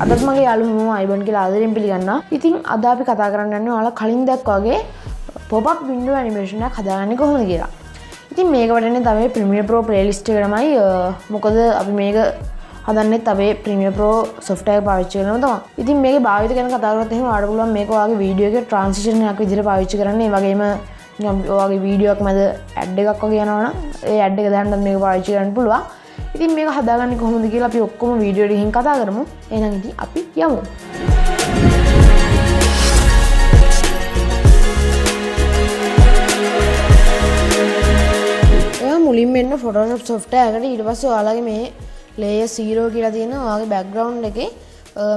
අදත් මගේ යාළුවෝ අයිබන් කියලා ආදරෙන් පිළිගන්නවා. ඉතින් අද අපි කතා කරන්න යන්නේ ඔයාලා කලින් දැක්ක වගේ pop-up window animation එකක් හදාගන්නේ කොහොමද කියලා. ඉතින් මේක වටන්නේ තමයි Premiere Pro playlist එකටමයි. මොකද අපි මේක හදන්නේ තමයි Premiere Pro software පාවිච්චි කරනවා තමයි. ඉතින් මේකේ භාවිත ගැන කතා කරද්දී එහෙම ඔයාලට පුළුවන් මේක ඔයාගේ වීඩියෝ එකේ transition එකක් විදිහට පාවිච්චි කරන්න. ඒ වගේම ඔයාගේ වීඩියෝ එකක් මැද ad එකක් වගේ යනවනම් ඒ ad එක දාන්නත් මේක පාවිච්චි කරන්න පුළුවන්. ඉතින් මේක හදාගන්නේ කොහොමද කියලා අපි ඔක්කොම වීඩියෝ එකකින් කතා කරමු. එහෙනම් ඉතින් අපි යමු. ඔයා මුලින්ම එන්න Photoshop software එකට ඊට පස්සේ ඔයාලගේ මේ layer 0 කියලා තියෙන ඔයාගේ background එකේ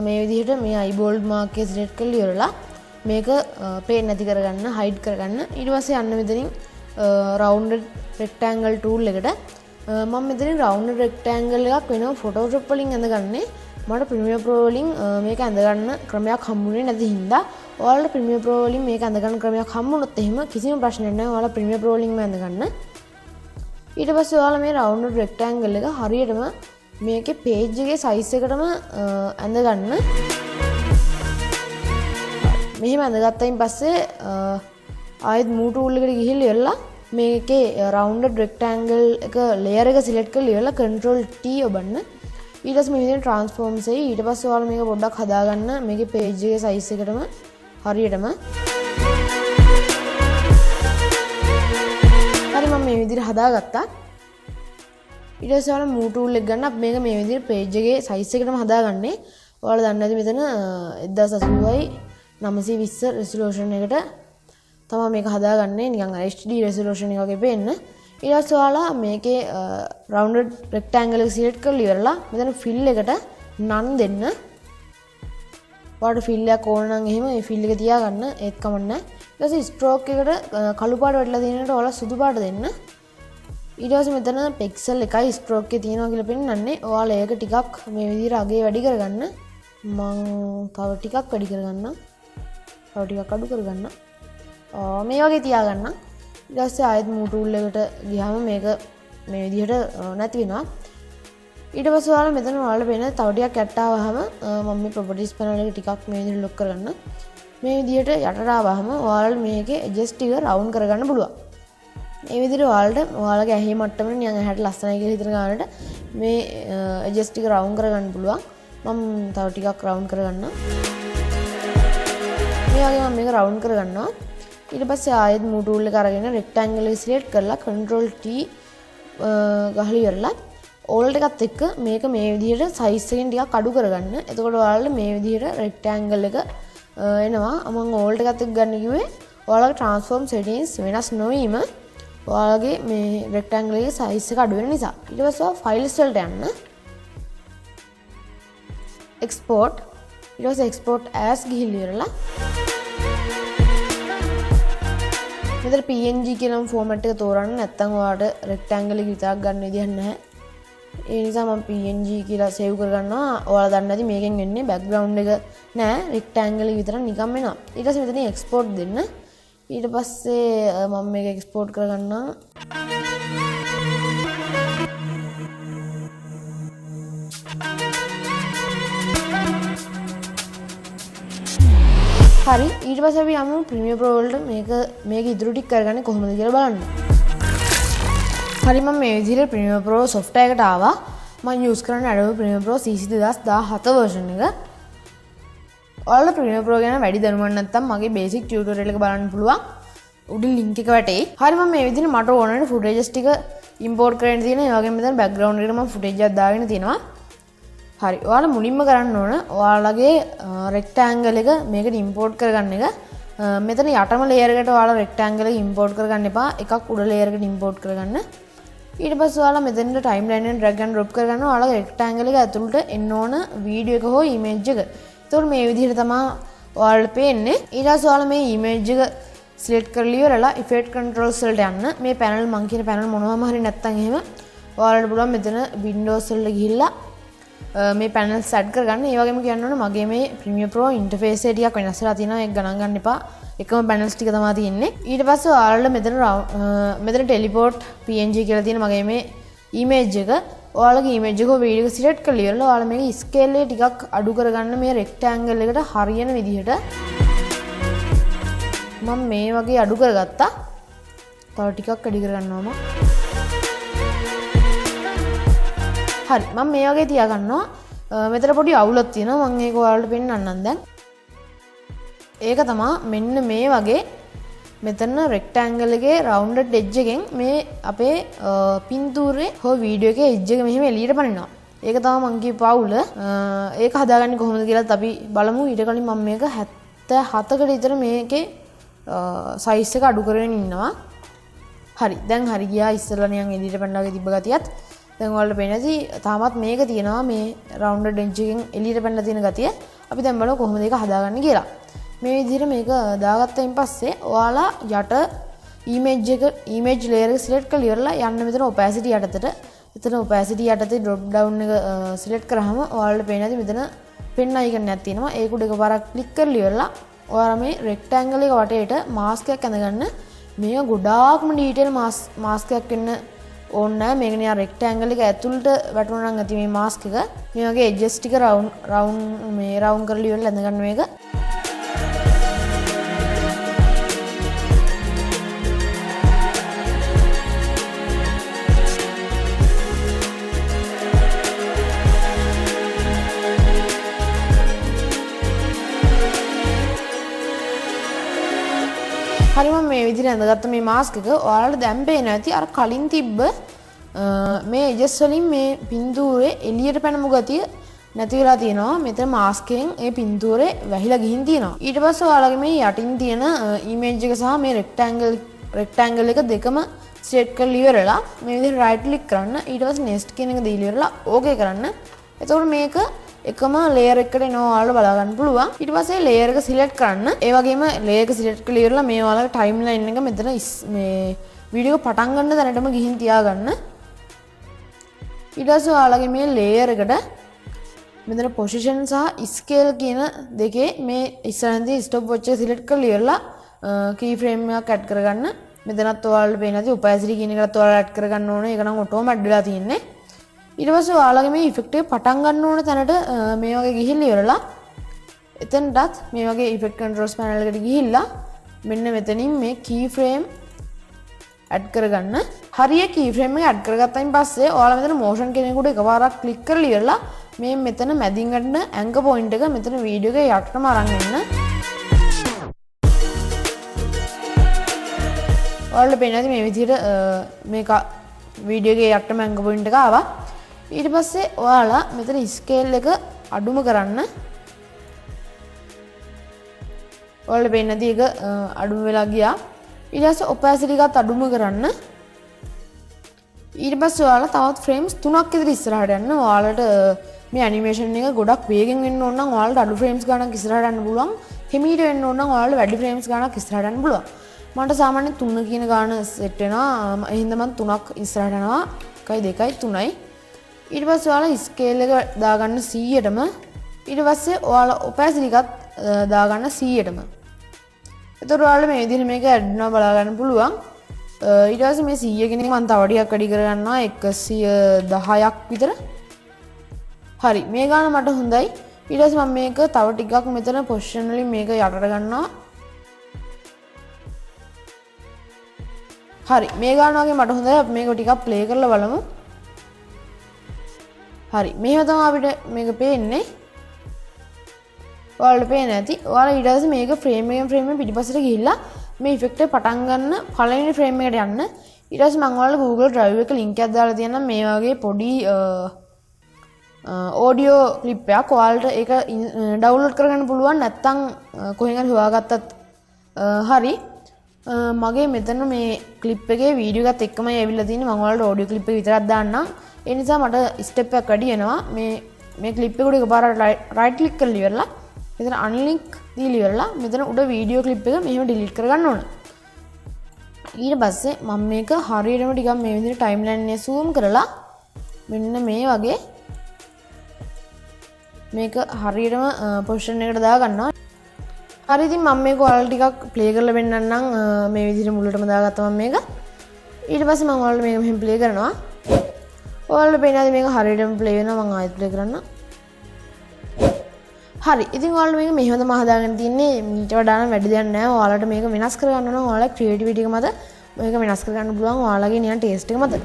මේ විදිහට මේ eyeball mark එක select කරලා ඉවරලා මේක පේන්න නැති කරගන්න hide කරගන්න. ඊට පස්සේ යන්න මෙතනින් rounded rectangle tool එකට මම මෙතනින් rounded rectangle එකක් වෙනවා Photoshop වලින් ඇඳගන්නේ. මට Premiere Pro වලින් මේක ඇඳගන්න ක්‍රමයක් හම්බුනේ නැති හින්දා ඔයාලට Premiere Pro වලින් මේක ඇඳගන්න ක්‍රමයක් හම්බුනොත් එහෙම කිසිම ප්‍රශ්නයක් නැහැ. ඔයාලා Premiere Pro වලින්ම ඇඳගන්න. ඊට පස්සේ ඔයාලා මේ rounded rectangle එක හරියටම මේකේ page එකේ size එකටම ඇඳගන්න. මෙහෙම ඇඳගත්තයින් පස්සේ ආයෙත් move tool එකට ගිහිල්ලා ඉවරලා මේකේ rounded rectangle එක layer එක select කරලා ඉවරලා control T ඔබන්න. ඊට පස්සේ මේ විදිහට transforms එයි. ඊට පස්සේ ඔයාලා මේක පොඩ්ඩක් හදාගන්න මේකේ page එකේ size එකටම හරියටම. හරි මම මේ විදිහට හදාගත්තා. ඊට පස්සේ ඔයාලා move tool එක ගන්න. අපි මේක මේ විදිහට page එකේ size එකටම හදාගන්නේ. ඔයාලා දන්නේ නැති මෙතන 1080x920 resolution එකට තමයි මේක හදාගන්නේ. නිකන් HD resolution එක වගේ පේන්න. ඊට පස්සේ ඔයාලා මේකේ rounded rectangle එක select කරලා ඉවරලා මෙතන fill එකට none දෙන්න. ඔයාලට fill එකක් ඕන නම් එහෙම මේ fill එක තියාගන්න. ඒත් කමක් නැහැ. ඊට පස්සේ stroke එකට කළු පාට වැටලා තියෙනට ඔයාලා සුදු පාට දෙන්න. ඊට පස්සේ මෙතන pixel එකයි stroke එකේ තියෙනවා කියලා පෙන්නන්නේ. ඔයාලා ඒක ටිකක් මේ විදිහට අගේ වැඩි කරගන්න. මම තව ටිකක් වැඩි කරගන්නම්. තව ටිකක් අඩු කරගන්න. මේ වගේ තියාගන්න. ඊට පස්සේ ආයෙත් move tool එකට ගියාම මේක මේ විදිහට නැති වෙනවා. ඊට පස්සේ ඔයාලා මෙතන ඔයාලා වෙන තව ටිකක් යට ආවහම මම මේ properties panel එක ටිකක් මේ විදිහට lock කරගන්න. මේ විදිහට යටට ආවහම ඔයාලා මේකේ adjust එක round කරගන්න පුළුවන්. මේ විදිහට ඔයාලගේ ඇහි මට්ටමට නිකන් ඇහැට ලස්සනයි කියලා හිතන ගානට මේ adjust එක round කරගන්න පුළුවන්. මම තව ටිකක් round කරගන්නම්. මේ වගේ මම මේක round කරගන්නවා. ඊට පස්සේ ආයෙත් move tool එක අරගෙන rectangle එක select කරලා control T ගහලා ඉවරලා alt එකත් එක්ක මේක මේ විදිහට size එකෙන් ටිකක් අඩු කරගන්න. එතකොට ඔයාලට මේ විදිහට rectangle එක එනවා. මම alt එකත් එක්ක ගන්න කිව්වේ ඔයාලගේ transform settings වෙනස් නොවීම ඔයාලගේ මේ rectangle එකේ size එක අඩු වෙන නිසා. ඊට පස්සේ files වලට යන්න. export ඊට පස්සේ export as ගිහිල්ලා ඉවරලා මෙතන PNG කියන ෆෝමැට් එක තෝරන්න. නැත්නම් ඔයාලට rectangle එක විතරක් ගන්න විදියක් නැහැ. ඒ නිසා මම PNG කියලා සේව් කරගන්නවා. ඔයාලා දන්නේ නැති මේකෙන් වෙන්නේ background එක නෑ rectangle එක විතර නිකන් වෙනවා. ඊට පස්සේ මෙතන export දෙන්න. ඊට පස්සේ මම මේක export කරගන්නවා. හරි ඊට පස්සේ අපි යමු Premiere Pro වලට මේක ඉදිරි ටික කරගන්නේ කොහොමද කියලා බලන්න. හරි මම මේ විදිහට Premiere Pro software එකට ආවා. මම use කරන්නේ Adobe Premiere Pro CC 2017 version එක. ඔයාලා Premiere Pro ගැන වැඩි දැනුමක් නැත්නම් මගේ basic tutorial එක බලන්න පුළුවන්. උඩින් link එක වැටෙයි. හරි මම මේ විදිහට මට ඕන වෙන footages ටික import කරන්න තියෙනවා. ඒ වගේම මෙතන background එකට මම footage එකක් දාගෙන තියෙනවා. හරි ඔයාලා මුලින්ම කරන්න ඕන ඔයාලගේ rectangle එක මේකට import කරගන්න එක. මෙතන යටම layer එකට ඔයාලා rectangle එක import කරගන්න එපා. එකක් උඩ layer එකට import කරගන්න. ඊට පස්සේ ඔයාලා මෙතෙන්ට timeline එක drag and drop කරගන්න. ඔයාලගේ rectangle එක ඇතුළට එන්න ඕන වීඩියෝ එක හෝ image එක. ඒතකොට මේ විදිහට තමයි ඔයාලට පේන්නේ. ඊට පස්සේ ඔයාලා මේ image එක select කරලා ඉවරලා effect controls වලට යන්න. මේ panel මං කියන panel මොනවාම හරි නැත්තම් එහෙම ඔයාලට පුළුවන් මෙතන windows වලට ගිහිල්ලා මේ panels add කරගන්න. ඒ වගේම කියන්න ඕනේ මගේ මේ Premiere Pro interface එක ටිකක් වෙනස් වෙලා තියෙනවා. ඒක ගණන් ගන්න එපා. එකම panels ටික තමයි තියෙන්නේ. ඊට පස්සේ ඔයාලට මෙතන teleport PNG කියලා තියෙන මගේ මේ image එක ඔයාලගේ ඉමේජ් එක වීඩියෝ එක සිලෙක්ට් කරලා ඉවරලා ඔයාලා මේක ස්කේල් එක ටිකක් අඩු කරගන්න මේ රෙක්ටැන්ගල් එකට හරියන විදිහට මම මේ වගේ අඩු කරගත්තා. තව ටිකක් වැඩි කරගන්නවා මම. හරි මම මේ වගේ තියාගන්නවා. මෙතන පොඩි අවුලක් තියෙනවා මම ඒක ඔයාලට පෙන්නන්නම් දැන්. ඒක තමයි මෙන්න මේ වගේ මෙතන රෙක්ටැන්ගල් එකේ රවුන්ඩඩ් එජ් එකෙන් මේ අපේ පින්තූරේ හෝ වීඩියෝ එකේ එජ් එක මෙහෙම එළියට පනිනවා. ඒක තමයි මම කියපු අවුල. ඒක හදාගන්නේ කොහොමද කියලාත් අපි බලමු. ඊට කලින් මම මේක 77කට විතර මේකේ සයිස් එක අඩු කරගෙන ඉන්නවා. හරි දැන් හරි ගියා. ඉස්සෙල්ලා නිකන් එළියට පැනලා තිබ්බ ගතියත් දැන් ඔයාලට පේනදී තාමත් මේක තියෙනවා මේ රවුන්ඩඩ් එජ් එකෙන් එළියට පැනලා තියෙන ගතිය. අපි දැන් බලමු කොහොමද ඒක හදාගන්නේ කියලා. මේ විදිහට මේක දාගත්තයින් පස්සේ ඔයාලා යට ඉමේජ් ලේයර් එක සිලෙක්ට් කරලා ඉවරලා යන්න මෙතන opacity යටතට. එතන opacity යටතේ drop down එක සිලෙක්ට් කරාම ඔයාලට පේනදී මෙතන pen icon එකක් තියෙනවා. ඒක උඩ එකපාරක් ක්ලික් කරලා ඉවරලා ඔයාලා මේ rectangle එක වටේට mask එකක් ඇඳගන්න. මේක ගොඩාක්ම detail mask එකක් වෙන්න ඕනේ නැහැ. මේක නිකන් rectangle එක ඇතුළට වැටුණා නම් ඇති මේ mask එක. මේ වගේ edges ටික round කරලා ඉවරලා ඇඳගන්න මේක. හරි මම මේ විදිහට ඇඳගත්ත මේ මාස්ක් එක ඔයාලට දැන් පේන ඇති අර කලින් තිබ්බ මේ එජස් වලින් මේ පින්තූරේ එළියට පැනමු ගතිය නැති වෙලා තියෙනවා. මෙතන මාස්ක් එකෙන් ඒ පින්තූරේ වැහිලා ගිහින් තියෙනවා. ඊට පස්සේ ඔයාලගේ මේ යටින් තියෙන ඉමේජ් එක සහ මේ රෙක්ටැන්ගල් එක දෙකම සිලෙක්ට් කරලා ඉවරලා මේ විදිහට රයිට් ක්ලික් කරන්න. ඊට පස්සේ නෙක්ස්ට් කියන එක දීලා ඉවරලා ඕකේ කරන්න. එතකොට මේක එකම ලේයර් එකකට එනවා ඔයාලට බලා ගන්න පුළුවන්. ඊට පස්සේ ලේයර් එක සිලෙක්ට් කරන්න. ඒ වගේම ලේයර් එක සිලෙක්ට් කරලා ඉවරලා මේ ඔයාලගේ ටයිම්ලයින් එක මෙතන මේ වීඩියෝ එක පටන් ගන්න තැනටම ගිහින් තියාගන්න. ඊට පස්සේ ඔයාලගේ මේ ලේයර් එකට මෙතන පොසිෂන් සහ ස්කේල් කියන දෙකේ මේ ඉස්සරහින් තියෙන ස්ටොප් වොච් එක සිලෙක්ට් කරලා ඉවරලා කී ෆ්‍රේම් එකක් ඇඩ් කරගන්න. මෙතනත් ඔයාලට පේන ඇති opacity කියන එකත් ඔයාලා ඇඩ් කරගන්න ඕනේ. ඒක නම් ඔටෝම ඇඩ් වෙලා තියෙන්නේ. ඊට පස්සේ ඔයාලගේ මේ ඉෆෙක්ට් එක පටන් ගන්න ඕන තැනට මේ වගේ ගිහිල්ලා ඉවරලා එතනටත් මේ වගේ ඉෆෙක්ට් කන්ට්‍රෝල්ස් පැනල් එකට ගිහිල්ලා මෙන්න මෙතනින් මේ key frame ඇඩ් කරගන්න. හරිය key frame එක ඇඩ් කරගත්තයින් පස්සේ ඔයාලා මෙතන motion කියන එකට එකපාරක් ක්ලික් කරලා ඉවරලා මේ මෙතන මැදින් ගන්න anchor point එක මෙතන වීඩියෝ එකේ යටටම අරන් එන්න. ඔයාලට පේනවාද මේ විදිහට මේක වීඩියෝ එකේ යටටම anchor point එක ආවා. ඊට පස්සේ ඔයාලා මෙතන ස්කේල් එක අඩුම කරන්න. ඔයාලට පේන්නේ නැති එක අඩුම වෙලා ගියා. ඊට පස්සේ opacity එකත් අඩුම කරන්න. ඊට පස්සේ ඔයාලා තවත් frames 3ක් විතර ඉස්සරහට යන්න. ඔයාලට මේ animation එක ගොඩක් වේගෙන් වෙන්න ඕන නම් ඔයාලට අඩු frames ගණනක් ඉස්සරහට යන්න පුළුවන්. හිමීට වෙන්න ඕන නම් ඔයාලට වැඩි frames ගණනක් ඉස්සරහට යන්න පුළුවන්. මට සාමාන්‍යයෙන් 3 කියන ගාන සෙට් වෙනවා. එහෙනම් මම 3ක් ඉස්සරහට යනවා. 1 2 3යි. ඊට පස්සේ ඔයාලා ස්කේල් එක දාගන්න 100ටම. ඊට පස්සේ ඔයාලා opacity එකත් දාගන්න 100ටම. එතකොට ඔයාලා මේ විදිහට මේක ඇඩ් කරනවා බලා ගන්න පුළුවන්. ඊට පස්සේ මේ 100 කියන එක මම තව ටිකක් වැඩි කරගන්නවා 110ක් විතර. හරි මේ ගාන මට හොඳයි. ඊට පස්සේ මම මේක තව ටිකක් මෙතන පොසිෂන් වලින් මේක යටට ගන්නවා. හරි මේ ගාන වගේ මට හොඳයි. අපි මේක ටිකක් ප්ලේ කරලා බලමු. හරි මෙහෙම තමයි අපිට මේක පේන්නේ. ඔයාලට පේන්නේ නැති. ඔයාලා ඊට පස්සේ මේක ෆ්‍රේම් එකෙන් ෆ්‍රේම් එක පිටිපස්සට ගිහිල්ලා මේ ඉෆෙක්ට් එක පටන් ගන්න පළවෙනි ෆ්‍රේම් එකට යන්න. ඊට පස්සේ මම ඔයාලට Google Drive එක link එකක් දාලා තියෙනවා මේ වගේ පොඩි audio clip එකක්. ඔයාලට ඒක download කරගන්න පුළුවන්. නැත්නම් කොහෙන් හරි හොයාගත්තත් හරි. මගේ මෙතන මේ clip එකේ වීඩියෝ එකත් එක්කමයි ඇවිල්ලා තියෙන්නේ. මම ඔයාලට audio clip එක විතරක් දාන්නම්. ඒ නිසා මට ස්ටෙප් එකක් වැඩි වෙනවා. මේ ක්ලිප් එක උඩ එකපාරට රයිට් ක්ලික් කරලා ඉවරලා මෙතන අන්ලින්ක් දීලා ඉවරලා මෙතන උඩ වීඩියෝ ක්ලිප් එක මෙහෙම ඩිලීට් කරගන්න ඕන. ඊට පස්සේ මම මේක හරියටම ටිකක් මේ විදිහට ටයිම්ලයින් එක zoom කරලා මෙන්න මේ වගේ මේක හරියටම පොසිෂන් එකට දාගන්නවා. හරි ඉතින් මම මේක ඔයාලට ටිකක් ප්ලේ කරලා පෙන්නන්නම්. මේ විදිහට මුලටම දාගත්තා මම මේක. ඊට පස්සේ මම ඔයාලට මේක මෙහෙම ප්ලේ කරනවා. ඔයාලට පේනවාද මේක හරියටම ප්ලේ වෙනවා මම ආයෙත් ප්ලේ කරන්න. හරි. ඉතින් ඔයාලට මේක මෙහෙම තමයි හදාගෙන තියන්නේ. මීට වඩා නම් වැඩි දෙයක් නැහැ. ඔයාලට මේක වෙනස් කරගන්න ඕන. ඔයාලගේ ක්‍රියේටිවිටි එක මත මේක වෙනස් කරගන්න පුළුවන්. ඔයාලගේ නිකන් ටේස්ට් එක මත.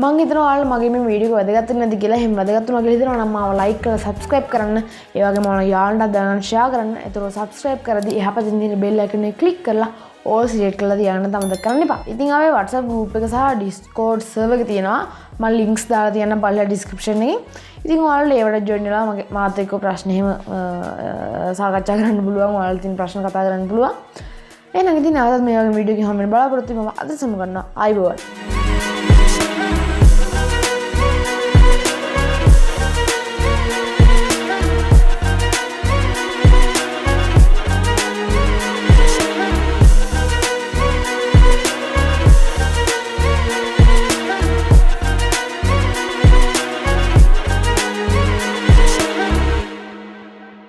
මම හිතනවා ඔයාලට මගේ මේ වීඩියෝ එක වැදගත් නැද්ද කියලා. එහෙම වැදගත් වුණා කියලා හිතනවා නම් මාව ලයික් කරලා සබ්ස්ක්‍රයිබ් කරන්න. ඒ වගේම ඔයාලා යාළුවන්ට දාන්න ෂෙයා කරන්න. ඒතකොට සබ්ස්ක්‍රයිබ් කරද්දී එහා පැත්තේ තියෙන බෙල් අයිකන් එක ක්ලික් කරලා all select කරලා තියාගන්න අමතක කරන්න එපා. ඉතින් ආවේ WhatsApp group එක සහ Discord server එක තියෙනවා. මම links දාලා තියන්නම් පල්ලා description එකේ. ඉතින් ඔයාලා ඒවට join වෙලා මාත් එක්ක ප්‍රශ්න එහෙම සාකච්ඡා කරන්න පුළුවන්. ඔයාලා තියෙන ප්‍රශ්න කතා කරන්න පුළුවන්. එහෙනම් ඉතින් ආවද මේ වගේ වීඩියෝ එකක් හම්බෙන්න බලාපොරොත්තු වෙනවා. අද සමු ගන්නවා. ආයිබෝවන්.